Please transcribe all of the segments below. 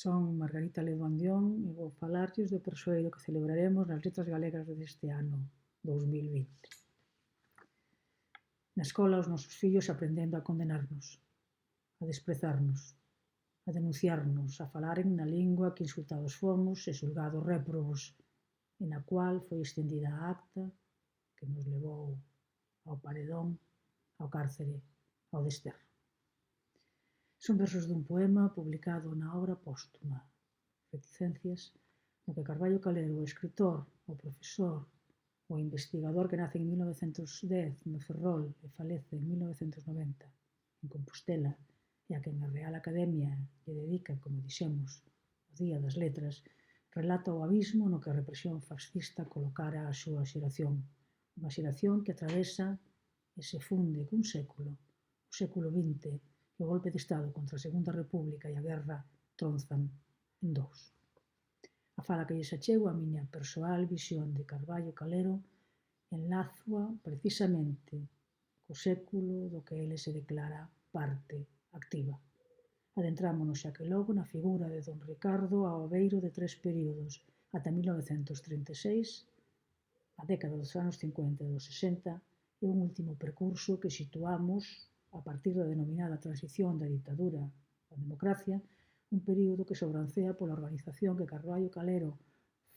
Son Margarita Ledo Andión e vou falarlles do persoeiro que celebraremos nas Letras Galegas deste ano 2020. Na escola os nosos fillos aprendendo a condenarnos, a desprezarnos, a denunciarnos, a falaren na lingua que insultados fomos e xulgados réprobos, e na cual foi estendida a acta que nos levou ao paredón, ao cárcere, ao desterro. Son versos dun poema publicado na obra póstuma Reticencias, no que Carballo Calero, o escritor, o profesor, o investigador que nace en 1910 no Ferrol e falece en 1990 en Compostela e a quen a Real Academia lle dedica, como dixemos, o Día das Letras, relata o abismo no que a represión fascista colocara a súa xeración, unha xeración que atravesa e se funde cun século, o século XX, que o golpe de Estado contra a Segunda República e a guerra tronzan en dous. A fala que lles achego a miña persoal visión de Carballo Calero enlázoa precisamente co século do que ele se declara parte activa. Adentrámonos xa que logo na figura de don Ricardo Aveiro de tres períodos, ata 1936, a década dos anos 50 e dos 60, e un último percurso que situamos a partir da denominada transición da ditadura á democracia, un período que sobrancea pola organización que Carballo Calero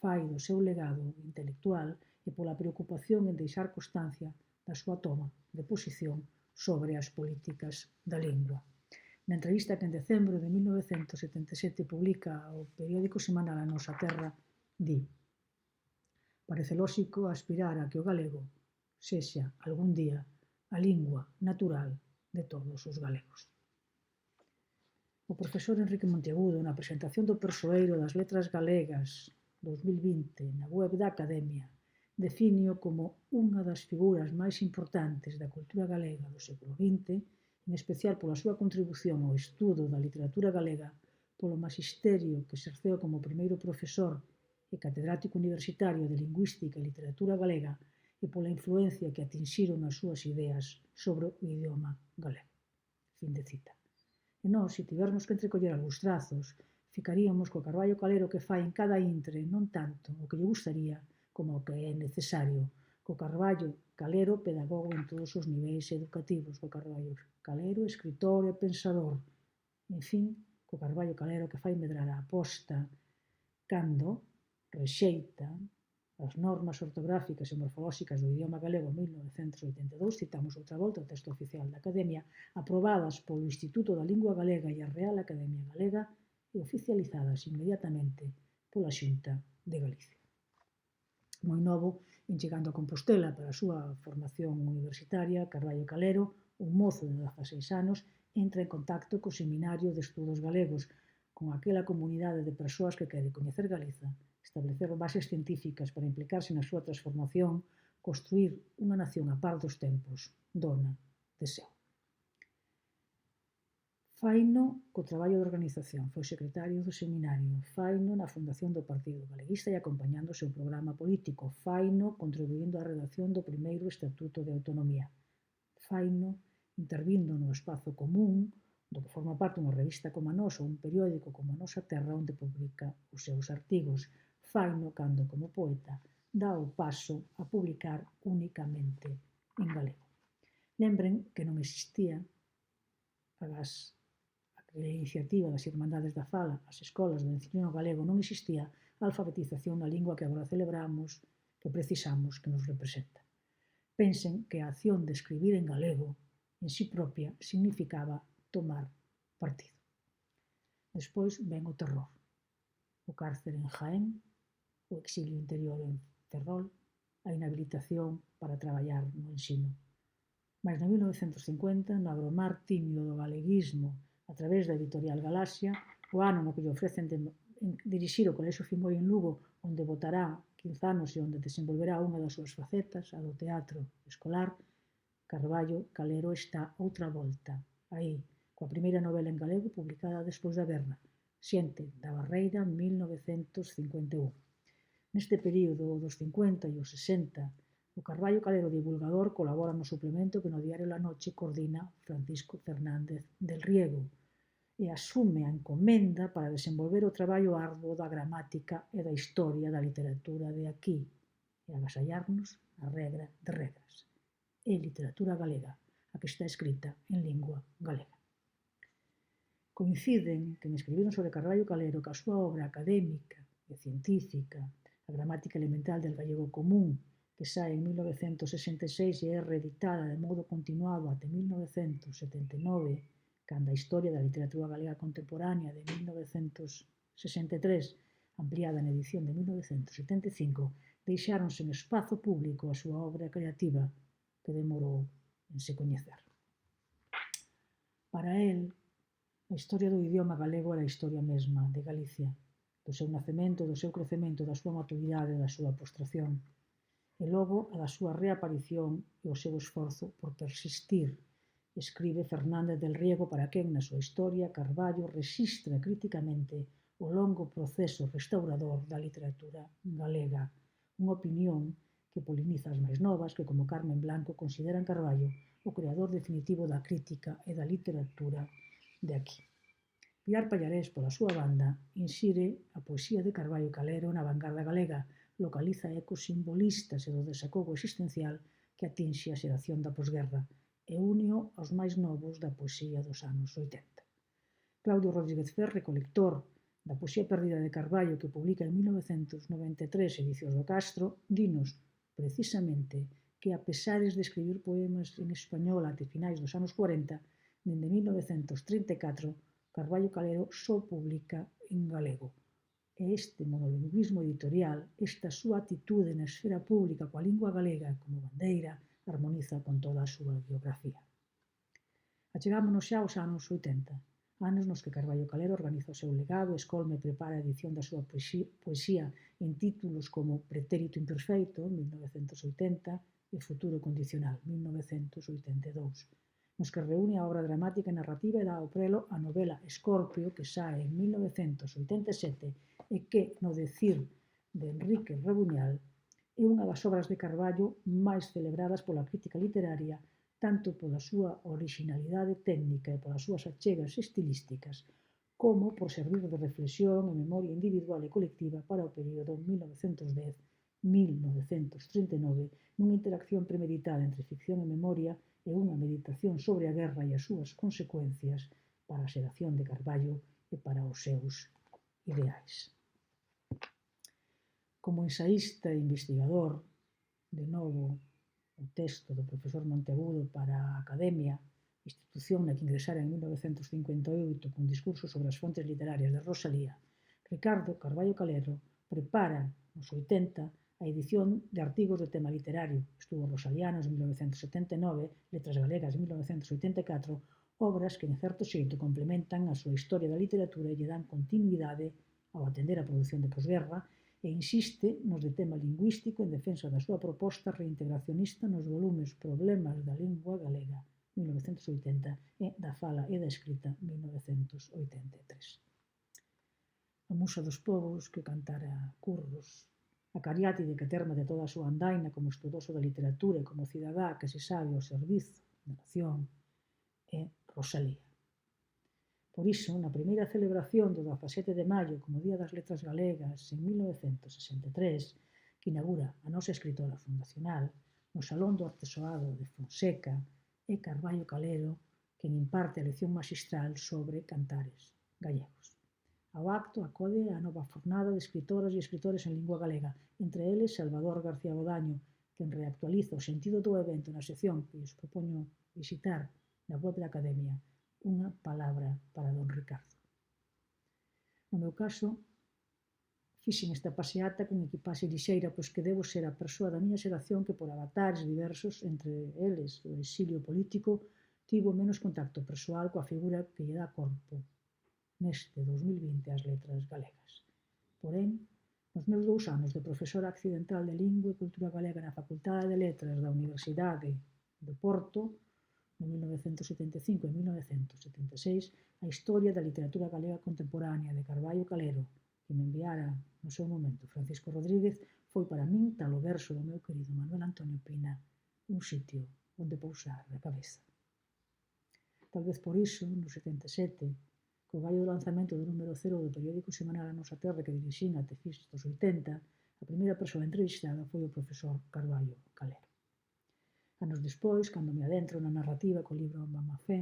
fai do seu legado intelectual e pola preocupación en deixar constancia da súa toma de posición sobre as políticas da lingua. Na entrevista que en decembro de 1977 publica o periódico semanal A Nosa Terra, di: parece lóxico aspirar a que o galego sexa, algún día, a lingua natural de todos os galegos. O profesor Enrique Monteagudo, na presentación do persoeiro das Letras Galegas 2020 na web da Academia, defíneo como unha das figuras máis importantes da cultura galega do século XX, en especial pola súa contribución ao estudo da literatura galega, polo magisterio que exerceu como primeiro profesor e catedrático universitario de Lingüística e Literatura Galega e pola influencia que atinxiron as súas ideas sobre o idioma galego. Fin de cita. E nós, se tivermos que entrecoller algúns trazos, ficaríamos co Carballo Calero que fai en cada intre non tanto o que lle gustaría como o que é necesario, co Carballo Calero pedagogo en todos os niveis educativos, co Carballo Calero escritor e pensador, en fin, co Carballo Calero que fai medrar a aposta cando rexeita as normas ortográficas e morfolóxicas do idioma galego en 1982, citamos outra volta o texto oficial da Academia, aprobadas polo Instituto da Lingua Galega e a Real Academia Galega e oficializadas inmediatamente pola Xunta de Galicia. Moi novo, en chegando a Compostela para a súa formación universitaria, Carballo Calero, un mozo de 16 anos, entra en contacto co Seminario de Estudos Galegos, con aquela comunidade de persoas que quere coñecer Galiza, establecer bases científicas para implicarse na súa transformación, construir unha nación a par dos tempos, dona de seu. Faino co traballo de organización, foi secretario do seminario, faino na fundación do Partido Galeguista e acompañando o seu programa político, faino contribuindo á redacción do primeiro Estatuto de Autonomía, faino intervindo no espazo común, do que forma parte unha revista como a Nosa ou un periódico como a Nosa Terra onde publica os seus artigos, faino cando, como poeta, dá o paso a publicar únicamente en galego. Lembren que non existía, agás aquela iniciativa das Irmandades da Fala, as escolas do ensino galego, non existía a alfabetización na lingua que agora celebramos, que precisamos que nos representa. Pensen que a acción de escribir en galego en si propia significaba tomar partido. Despois ven o terror, o cárcere en Jaén, o exilio interior en Ferrol, a inhabilitación para traballar no ensino. Mais no 1950, no agromar tímido do galeguismo a través da editorial Galaxia, o ano no que lle ofrecen dirixir o Colexio Fingoi en Lugo, onde botará 15 anos e onde desenvolverá unha das súas facetas, a do teatro escolar, Carballo Calero está outra volta, aí, coa primeira novela en galego publicada despois da guerra, Xente da Barreira, 1951. Neste período dos 50 e os 60, o Carballo Calero divulgador colabora no suplemento que no diario La Noche coordina Francisco Fernández del Riego e asume a encomenda para desenvolver o traballo arduo da gramática e da historia da literatura de aquí e agasallarnos a regra de regras. É literatura galega, a que está escrita en lingua galega. Coinciden que me escribiron sobre Carballo Calero que a súa obra académica e científica, a gramática elemental del gallego común, que sae en 1966 e é reeditada de modo continuado até 1979, cando a historia da literatura galega contemporánea de 1963, ampliada na edición de 1975, deixáronse en espazo público a súa obra creativa, que demorou en se coñecer. Para el, a historia do idioma galego era a historia mesma de Galicia, do seu nacemento, do seu crecemento, da súa maturidade, da súa postración, e logo a da súa reaparición e o seu esforzo por persistir, escribe Fernández del Riego, para quen na súa historia Carballo rexistra críticamente o longo proceso restaurador da literatura galega, unha opinión que poliniza as máis novas que, como Carmen Blanco, consideran Carballo o creador definitivo da crítica e da literatura de aquí. Pilar Pallarés, pola súa banda, insire a poesía de Carballo Calero na vanguarda galega, localiza ecos simbolistas e do desacogo existencial que atinxe a xeración da posguerra e úneo aos máis novos da poesía dos anos 80. Claudio Rodríguez Ferre, colector da poesía perdida de Carballo, que publica en 1993 Edicións do Castro, dinos, precisamente, que a pesares de escribir poemas en español até finais dos anos 40, dende 1934, Carballo Calero só publica en galego. E este monolingüismo editorial, esta súa actitude na esfera pública coa lingua galega como bandeira, armoniza con toda a súa biografía. Achegámonos xa aos anos 80, anos nos que Carballo Calero organiza o seu legado, escolme e prepara a edición da súa poesía en títulos como Pretérito Imperfeito, 1980, e Futuro Condicional, 1982, nos que reúne a obra dramática e narrativa e dá ao prelo a novela Escorpio, que sae en 1987 e que, no decir de Enrique Rebuñal, é unha das obras de Carballo máis celebradas pola crítica literaria, tanto pola súa originalidade técnica e polas súas achegas estilísticas, como por servir de reflexión e memoria individual e colectiva para o período 1910-1939, nunha interacción premeditada entre ficción e memoria e unha meditación sobre a guerra e as súas consecuencias para a xeración de Carballo e para os seus ideais. Como ensaísta e investigador, de novo, o texto do profesor Monteagudo para a Academia, institución na que ingresara en 1958 con discursos sobre as fontes literarias de Rosalía, Ricardo Carballo Calero prepara, nos 80, a edición de artigos de tema literario, Estudos rosalianos en 1979, Letras galegas en 1984, obras que, en certo xeito, complementan a súa historia da literatura e lle dan continuidade ao atender a produción de posguerra e insiste nos de tema lingüístico en defensa da súa proposta reintegracionista nos volumes Problemas da lingua galega, 1980, e da fala e da escrita, 1983. A musa dos povos que cantara Curros, a cariátide que terma de toda a súa andaina como estudoso da literatura e como cidadá que se sabe ao servizo da nación, é Rosalía. Por iso, na primeira celebración do 17 de maio como Día das Letras Galegas en 1963, que inaugura a nosa escritora fundacional, no Salón do Artesoado de Fonseca, é Carballo Calero quen imparte a lección maxistral sobre cantares gallegos. Ao acto acode a nova fornada de escritoras e escritores en lingua galega, entre eles Salvador García Bodaño, quen reactualiza o sentido do evento na sección que os propoño visitar na web da Academia, Unha palabra para don Ricardo. No meu caso, fixen esta paseata con equipaxe lixeira, pois que debo ser a persoa da miña xeración que por avatares diversos, entre eles o exilio político, tivo menos contacto persoal coa figura que lle dá corpo neste 2020 ás letras galegas. Porén, nos meus 2 anos de profesora accidental de Lingua e Cultura Galega na Facultade de Letras da Universidade do Porto, no 1975 e 1976, a historia da literatura galega contemporánea de Carballo Calero, que me enviara no seu momento Francisco Rodríguez, foi para min, tal o verso do meu querido Manuel Antonio Pina, un sitio onde pousar a cabeza. Tal vez por iso, no 77, Co gallo do lanzamento do número 0 do periódico semanal A Nosa Terra que dirixín até fins dos 80, a primeira persoa entrevistada foi o profesor Carballo Calero. Anos despois, cando me adentro na narrativa co libro Mamá Fé,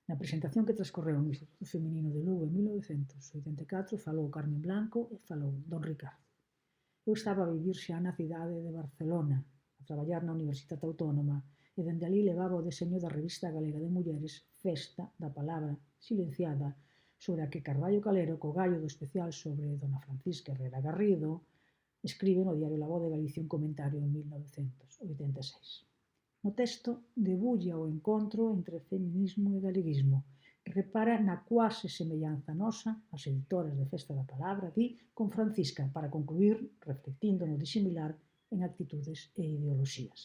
na presentación que transcorreu no Instituto Feminino de Lugo en 1984, falou Carmen Blanco e falou Don Ricardo. Eu estaba a vivir xa na cidade de Barcelona, a traballar na Universidade Autónoma, e dende ali levaba o deseño da revista galega de mulleres Festa da Palabra Silenciada, sobre a que Carballo Calero, co gallo do especial sobre Dona Francisca Herrera Garrido, escribe no diario La Voz de Galicia un comentario en 1986. No texto debulla o encontro entre feminismo e galeguismo, e repara na cuase semellanza nosa, as editoras de Festa da Palabra, di, con Francisca, para concluir reflectindo no disimilar en actitudes e ideoloxías.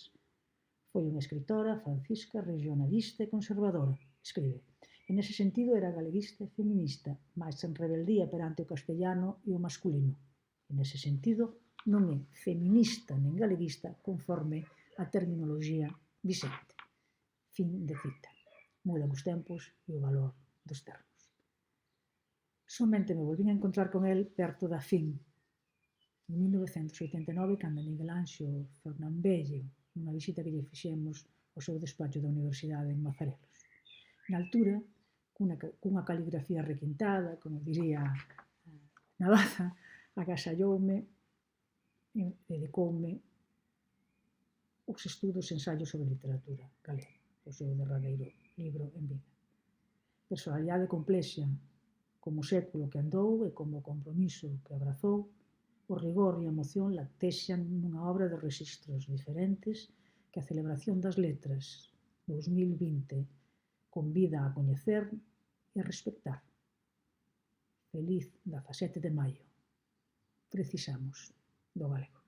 Foi unha escritora, Francisca, regionalista e conservadora, escribe. En ese sentido era galeguista e feminista, mais en rebeldía perante o castellano e o masculino. En ese sentido non é feminista nen galeguista conforme a terminoloxía vixente. Fin de cita. Mudan os tempos e o valor dos termos. Somente me volvín a encontrar con el perto da fin, en 1989, cando Miguel Anxo Fernambello, nunha visita que lle fixemos ao seu despacho da Universidade en Mazarelos. Na altura, cunha caligrafía requintada, como diría Navaza, agasalloume e dedicoume os estudos e ensaios sobre literatura galega, o seu derradeiro libro en vida. Personalidade complexa, como século que andou e como compromiso que abrazou, o rigor e a emoción latexan nunha obra de rexistros diferentes que a celebración das letras 2020 convida a coñecer e a respectar. Feliz 17 de maio. Precisamos do galego.